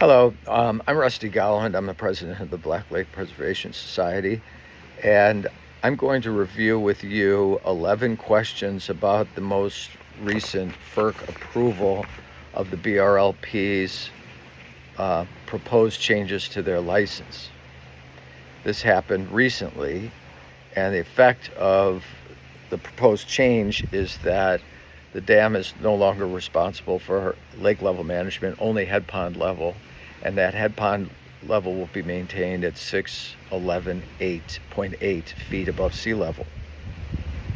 Hello, I'm Rusty Golland. I'm the president of the Black Lake Preservation Society, and I'm going to review with you 11 questions about the most recent FERC approval of the BRLP's proposed changes to their license. This happened recently, and the effect of the proposed change is that the dam is no longer responsible for lake level management, only head pond level, and that head pond level will be maintained at 611.8 feet above sea level.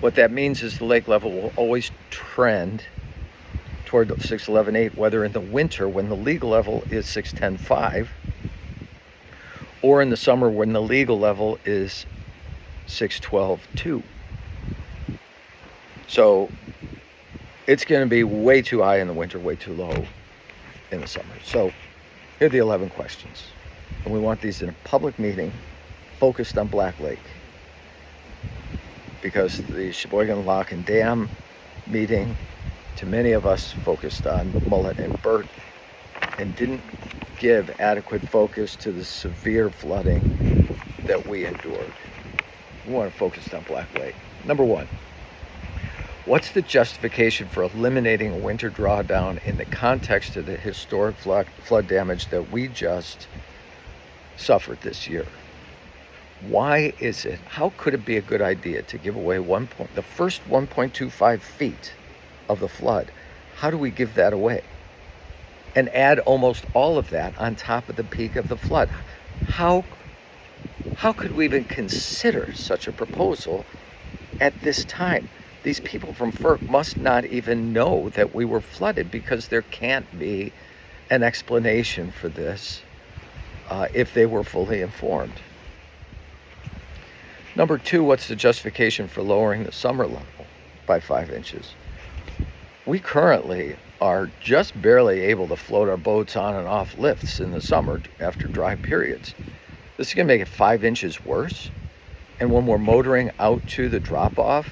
What that means is the lake level will always trend toward 611.8, whether in the winter when the legal level is 610.5, or in the summer when the legal level is 612.2. So it's going to be way too high in the winter, way too low in the summer. So here are the 11 questions. And we want these in a public meeting focused on Black Lake. Because the Sheboygan Lock and Dam meeting, to many of us, focused on Mullet and Burt and didn't give adequate focus to the severe flooding that we endured. We want to focus on Black Lake. Number one, what's the justification for eliminating a winter drawdown in the context of the historic flood damage that we just suffered this year? Why is it, how could it be a good idea to give away the first 1.25 feet of the flood? How do we give that away? And add almost all of that on top of the peak of the flood. How could we even consider such a proposal at this time? These people from FERC must not even know that we were flooded, because there can't be an explanation for this if they were fully informed. Number two, what's the justification for lowering the summer level by 5 inches? We currently are just barely able to float our boats on and off lifts in the summer after dry periods. This is going to make it 5 inches worse. And when we're motoring out to the drop-off,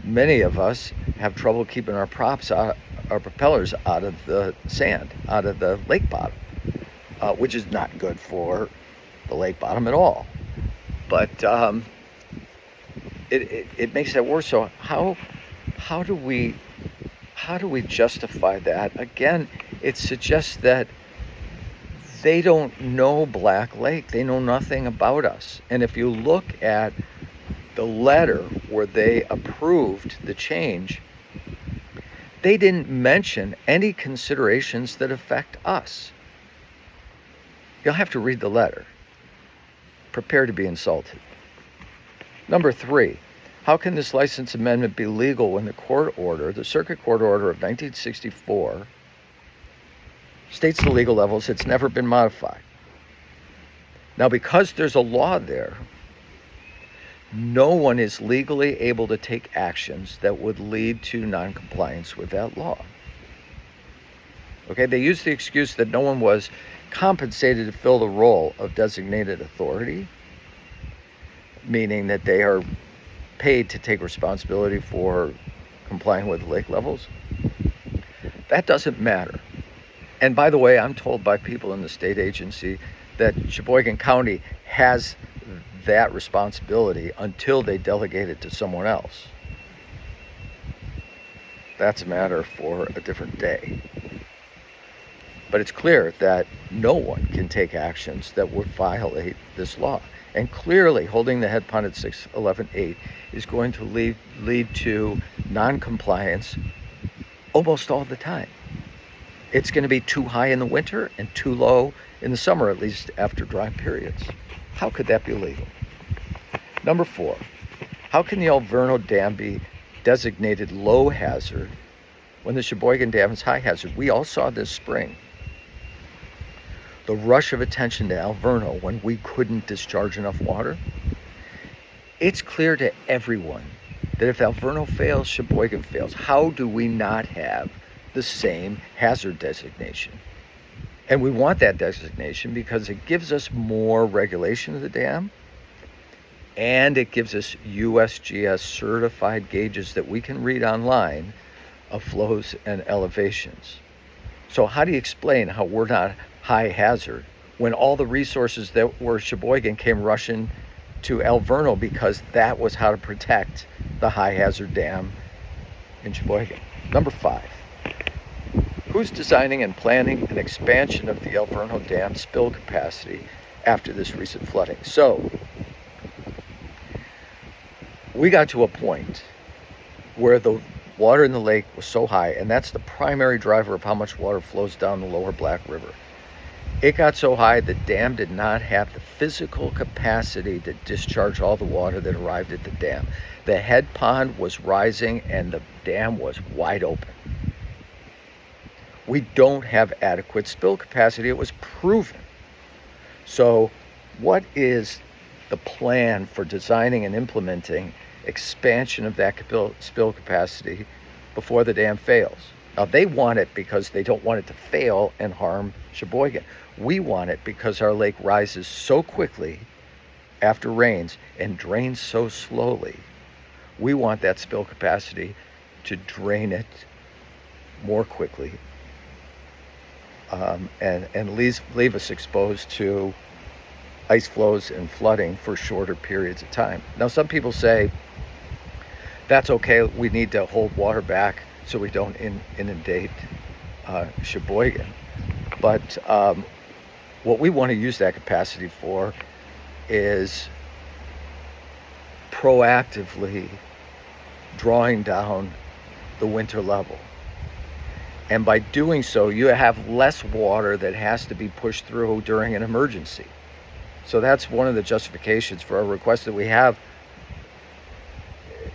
many of us have trouble keeping our propellers out of the sand, out of the lake bottom, which is not good for the lake bottom at all. But it makes that worse. So how do we justify that? Again, it suggests that they don't know Black Lake. They know nothing about us. And if you look at the letter where they approved the change, they didn't mention any considerations that affect us. You'll have to read the letter. Prepare to be insulted. Number three, how can this license amendment be legal when the Circuit Court Order of 1964, states the legal levels, it's never been modified? Now, because there's a law there, no one is legally able to take actions that would lead to non-compliance with that law. Okay, they use the excuse that no one was compensated to fill the role of designated authority, meaning that they are paid to take responsibility for complying with lake levels. That doesn't matter. And by the way, I'm told by people in the state agency that Sheboygan County has that responsibility until they delegate it to someone else. That's a matter for a different day. But it's clear that no one can take actions that would violate this law. And clearly, holding the head pond at 611.8 is going to lead to non-compliance almost all the time. It's going to be too high in the winter and too low in the summer, at least after dry periods. How could that be legal? Number four, how can the Alverno Dam be designated low hazard when the Sheboygan Dam is high hazard? We all saw this spring the rush of attention to Alverno when we couldn't discharge enough water. It's clear to everyone that if Alverno fails, Sheboygan fails. How do we not have the same hazard designation? And we want that designation because it gives us more regulation of the dam, and it gives us USGS certified gauges that we can read online of flows and elevations. So how do you explain how we're not high hazard when all the resources that were Sheboygan came rushing to Alverno because that was how to protect the high hazard dam in Sheboygan. Number 5, who's designing and planning an expansion of the Alverno Dam spill capacity after this recent flooding? So we got to a point where the water in the lake was so high, and that's the primary driver of how much water flows down the lower Black River. It got so high the dam did not have the physical capacity to discharge all the water that arrived at the dam. The head pond was rising and the dam was wide open. We don't have adequate spill capacity. It was proven. So what is the plan for designing and implementing expansion of that spill capacity before the dam fails? Now, they want it because they don't want it to fail and harm Sheboygan. We want it because our lake rises so quickly after rains and drains so slowly. We want that spill capacity to drain it more quickly and leave us exposed to ice flows and flooding for shorter periods of time. Now, some people say that's okay, we need to hold water back so we don't inundate Sheboygan. But what we want to use that capacity for is proactively drawing down the winter level. And by doing so, you have less water that has to be pushed through during an emergency. So that's one of the justifications for our request that we have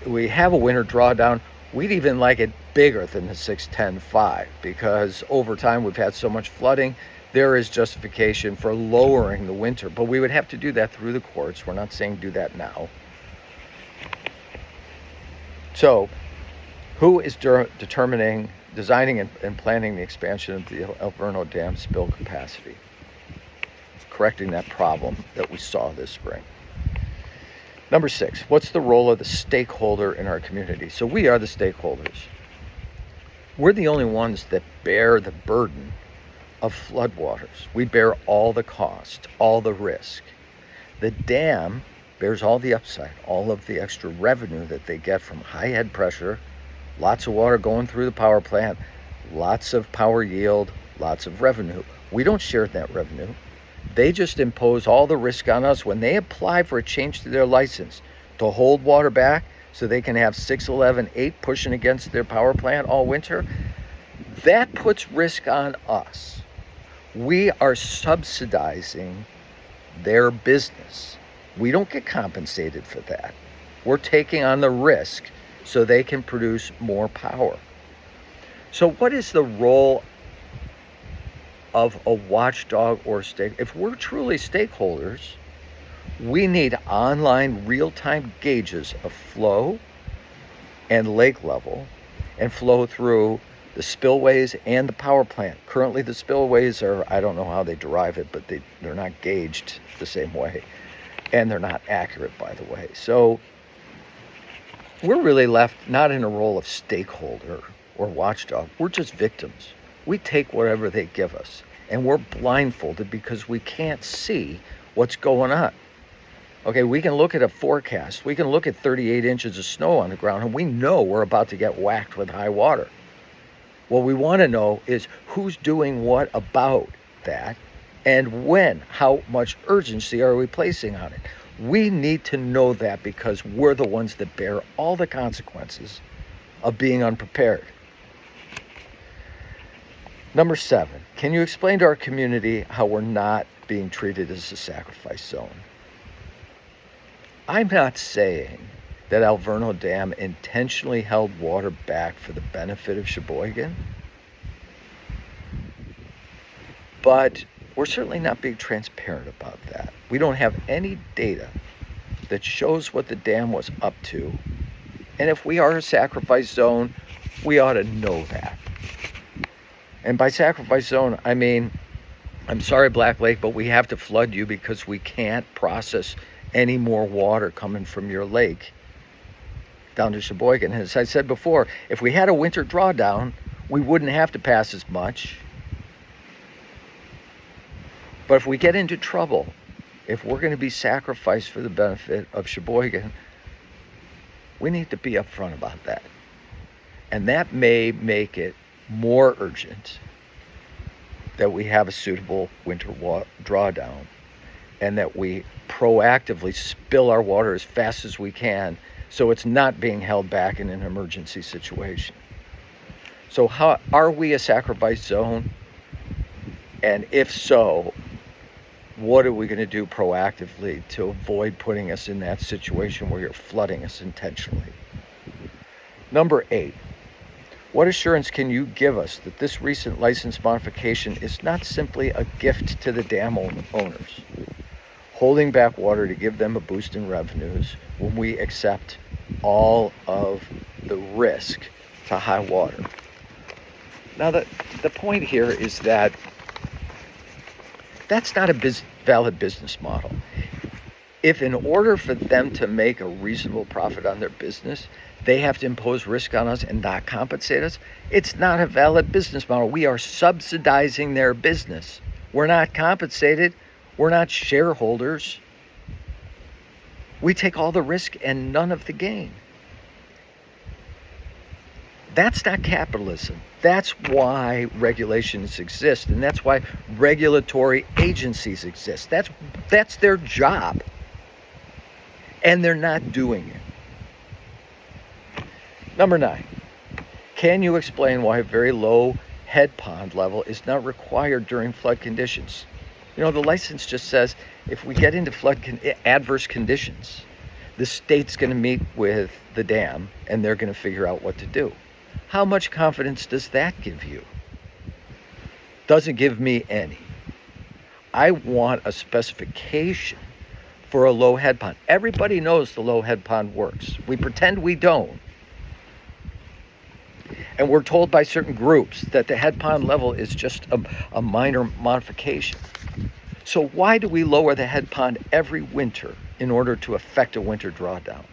a winter drawdown. We'd even like it bigger than the 610.5 because over time we've had so much flooding. There is justification for lowering the winter, but we would have to do that through the courts. We're not saying do that now. So who is designing and planning the expansion of the Alverno Dam spill capacity, correcting that problem that we saw this spring? Number 6, what's the role of the stakeholder in our community? So we are the stakeholders. We're the only ones that bear the burden of floodwaters. We bear all the cost, all the risk. The dam bears all the upside, all of the extra revenue that they get from high head pressure, lots of water going through the power plant, lots of power yield, lots of revenue. We don't share that revenue. They just impose all the risk on us when they apply for a change to their license to hold water back so they can have 611-8 pushing against their power plant all winter. That puts risk on us. We are subsidizing their business. We don't get compensated for that. We're taking on the risk so they can produce more power. So what is the role of a watchdog or if we're truly stakeholders, we need online real-time gauges of flow and lake level and flow through the spillways and the power plant. Currently the spillways are, I don't know how they derive it, but they're not gauged the same way. And they're not accurate, by the way. So we're really left not in a role of stakeholder or watchdog. We're just victims. We take whatever they give us, and we're blindfolded because we can't see what's going on. Okay, we can look at a forecast. We can look at 38 inches of snow on the ground, and we know we're about to get whacked with high water. What we want to know is who's doing what about that, and when, how much urgency are we placing on it? We need to know that because we're the ones that bear all the consequences of being unprepared. Number 7, can you explain to our community how we're not being treated as a sacrifice zone? I'm not saying that Alverno Dam intentionally held water back for the benefit of Sheboygan, but we're certainly not being transparent about that. We don't have any data that shows what the dam was up to, and if we are a sacrifice zone, we ought to know that. And by sacrifice zone, I mean, I'm sorry, Black Lake, but we have to flood you because we can't process any more water coming from your lake down to Sheboygan. And as I said before, if we had a winter drawdown, we wouldn't have to pass as much. But if we get into trouble, if we're going to be sacrificed for the benefit of Sheboygan, we need to be upfront about that. And that may make it more urgent that we have a suitable winter drawdown, and that we proactively spill our water as fast as we can so it's not being held back in an emergency situation. So how are we a sacrifice zone? And if so, what are we going to do proactively to avoid putting us in that situation where you're flooding us intentionally? Number 8, what assurance can you give us that this recent license modification is not simply a gift to the dam owners, holding back water to give them a boost in revenues when we accept all of the risk to high water? Now, the point here is that that's not a valid business model. If in order for them to make a reasonable profit on their business, they have to impose risk on us and not compensate us, it's not a valid business model. We are subsidizing their business. We're not compensated. We're not shareholders. We take all the risk and none of the gain. That's not capitalism. That's why regulations exist, and that's why regulatory agencies exist. That's their job, and they're not doing it. Number 9, can you explain why a very low head pond level is not required during flood conditions? You know, the license just says if we get into adverse conditions, the state's going to meet with the dam and they're going to figure out what to do. How much confidence does that give you? Doesn't give me any. I want a specification for a low head pond. Everybody knows the low head pond works. We pretend we don't. And we're told by certain groups that the head pond level is just a minor modification. So why do we lower the head pond every winter in order to effect a winter drawdown?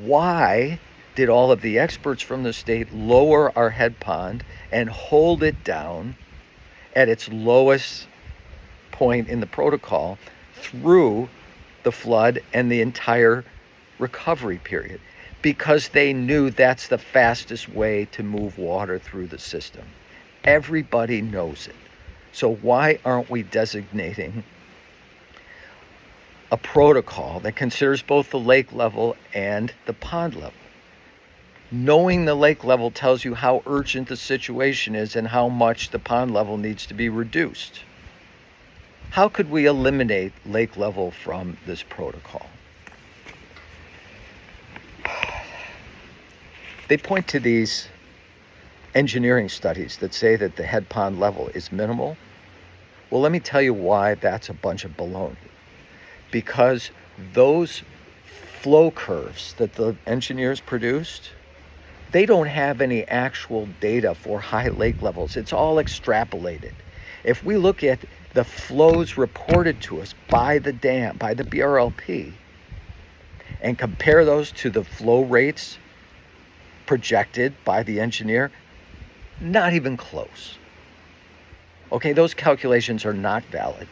Why did all of the experts from the state lower our head pond and hold it down at its lowest point in the protocol through the flood and the entire recovery period? Because they knew that's the fastest way to move water through the system. Everybody knows it. So why aren't we designating a protocol that considers both the lake level and the pond level? Knowing the lake level tells you how urgent the situation is and how much the pond level needs to be reduced. How could we eliminate lake level from this protocol? They point to these engineering studies that say that the head pond level is minimal. Well, let me tell you why that's a bunch of baloney. Because those flow curves that the engineers produced, they don't have any actual data for high lake levels. It's all extrapolated. If we look at the flows reported to us by the dam, by the BRLP, and compare those to the flow rates projected by the engineer, not even close. Okay, those calculations are not valid.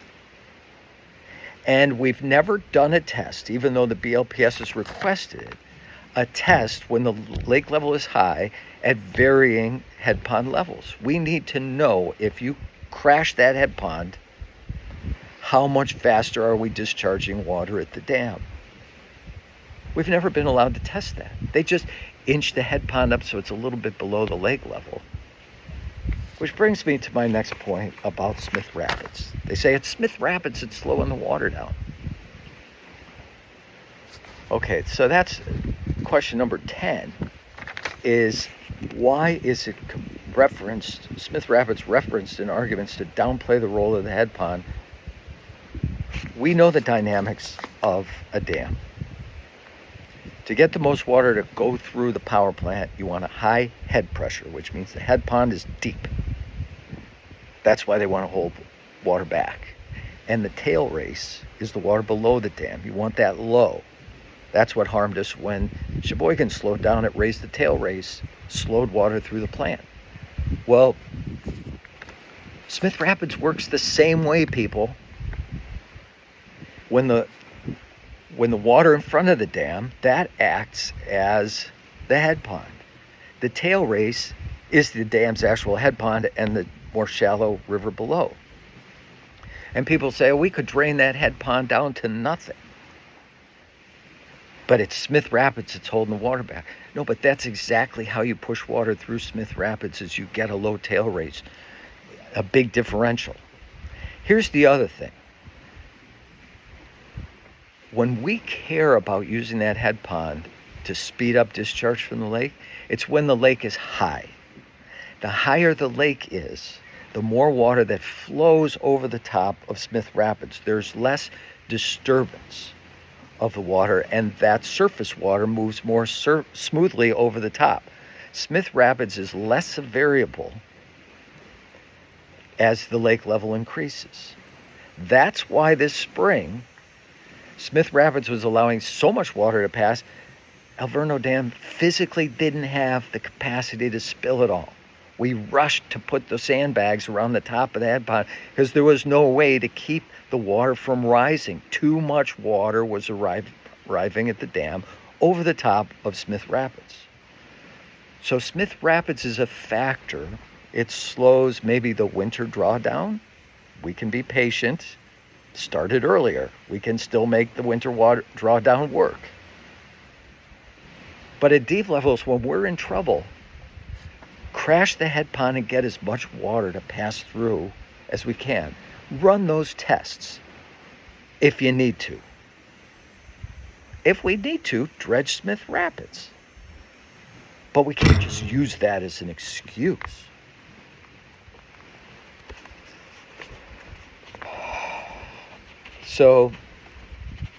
And we've never done a test, even though the BLPS has requested it, a test when the lake level is high at varying head pond levels. We need to know, if you crash that head pond, how much faster are we discharging water at the dam? We've never been allowed to test that. They just inch the head pond up so it's a little bit below the lake level. Which brings me to my next point about Smith Rapids. They say it's Smith Rapids that's slowing the water down. Okay, so that's question number 10, is why is it referenced, Smith Rapids referenced in arguments to downplay the role of the head pond? We know the dynamics of a dam. To get the most water to go through the power plant, you want a high head pressure, which means the head pond is deep. That's why they want to hold water back. And the tail race is the water below the dam. You want that low. That's what harmed us when Sheboygan slowed down. It raised the tail race, slowed water through the plant. Well, Smith Rapids works the same way, people. When the water in front of the dam, that acts as the head pond. The tail race is the dam's actual head pond and the more shallow river below. And people say, oh, we could drain that head pond down to nothing. But it's Smith Rapids that's holding the water back. No, but that's exactly how you push water through Smith Rapids, is you get a low tail race, a big differential. Here's the other thing. When we care about using that head pond to speed up discharge from the lake, it's when the lake is high. The higher the lake is, the more water that flows over the top of Smith Rapids. There's less disturbance of the water, and that surface water moves more smoothly over the top. Smith Rapids is less variable as the lake level increases. That's why this spring, Smith Rapids was allowing so much water to pass. Alverno Dam physically didn't have the capacity to spill it all. We rushed to put the sandbags around the top of the head pond because there was no way to keep the water from rising. Too much water was arriving at the dam over the top of Smith Rapids. So Smith Rapids is a factor. It slows maybe the winter drawdown. We can be patient. Start it earlier. We can still make the winter water drawdown work. But at deep levels, when we're in trouble, crash the head pond and get as much water to pass through as we can. Run those tests if you need to. If we need to, dredge Smith Rapids. But we can't just use that as an excuse. So,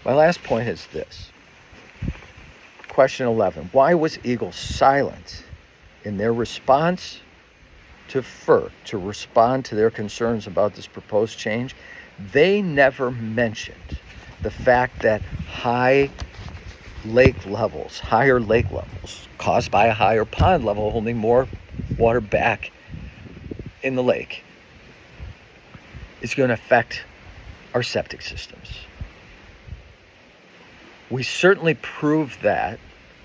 my last point is this. Question 11. Why was Eagle silent in their response to FERC to respond to their concerns about this proposed change? They never mentioned the fact that higher lake levels, caused by a higher pond level holding more water back in the lake, is going to affect our septic systems. We certainly proved that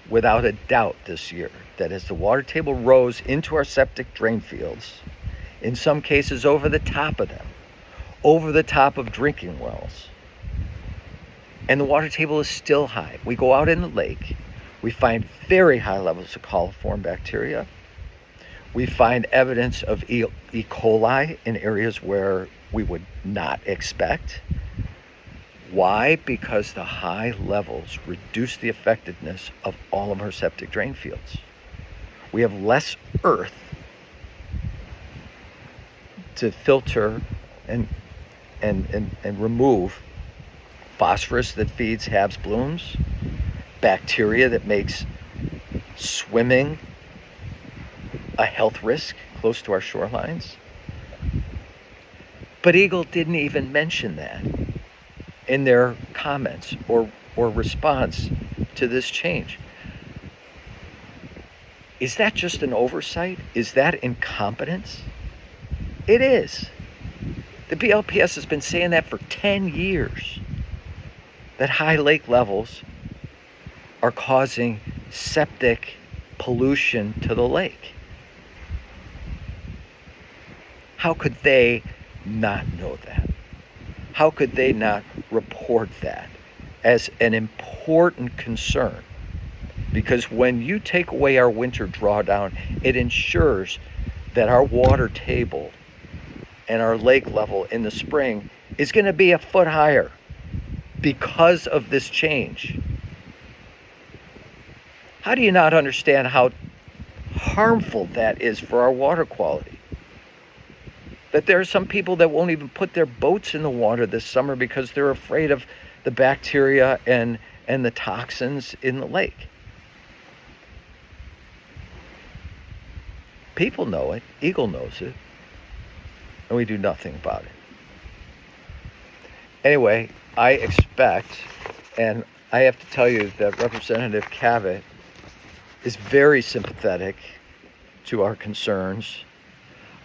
without a doubt this year, that as the water table rose into our septic drain fields, in some cases over the top of them, over the top of drinking wells, and the water table is still high. We go out in the lake, we find very high levels of coliform bacteria. We find evidence of E. coli in areas where we would not expect. Why? Because the high levels reduce the effectiveness of all of our septic drain fields. We have less earth to filter and remove phosphorus that feeds Habs blooms, bacteria that makes swimming a health risk close to our shorelines. But Eagle didn't even mention that in their comments or response to this change. Is that just an oversight? Is that incompetence? It is. The BLPS has been saying that for 10 years, that high lake levels are causing septic pollution to the lake. How could they not know that? How could they not report that as an important concern? Because when you take away our winter drawdown, it ensures that our water table and our lake level in the spring is going to be a foot higher because of this change. How do you not understand how harmful that is for our water quality? That there are some people that won't even put their boats in the water this summer because they're afraid of the bacteria and the toxins in the lake. People know it. Eagle knows it. And we do nothing about it. Anyway, I expect, and I have to tell you that Representative Cavett is very sympathetic to our concerns.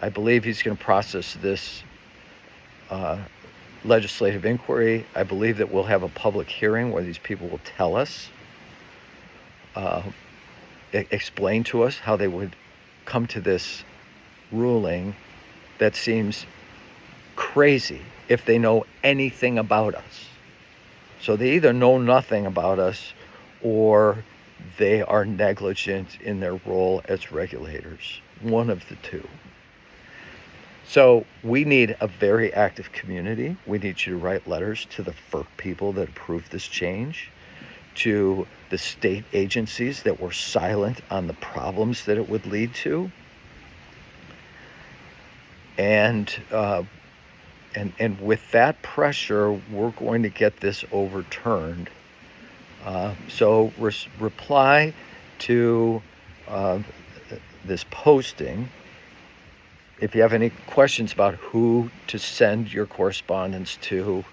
I believe he's going to process this legislative inquiry. I believe that we'll have a public hearing where these people will tell us, explain to us how they would come to this ruling that seems crazy if they know anything about us. So they either know nothing about us or they are negligent in their role as regulators. One of the two. So we need a very active community. We need you to write letters to the FERC people that approved this change, to the state agencies that were silent on the problems that it would lead to. And with that pressure, we're going to get this overturned. So reply to this posting. If you have any questions about who to send your correspondence to,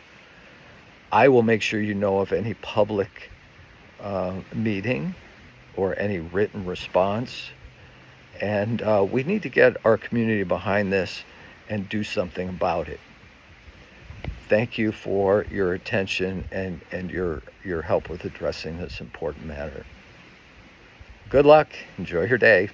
I will make sure you know of any public meeting or any written response. And we need to get our community behind this and do something about it. Thank you for your attention and your help with addressing this important matter. Good luck. Enjoy your day.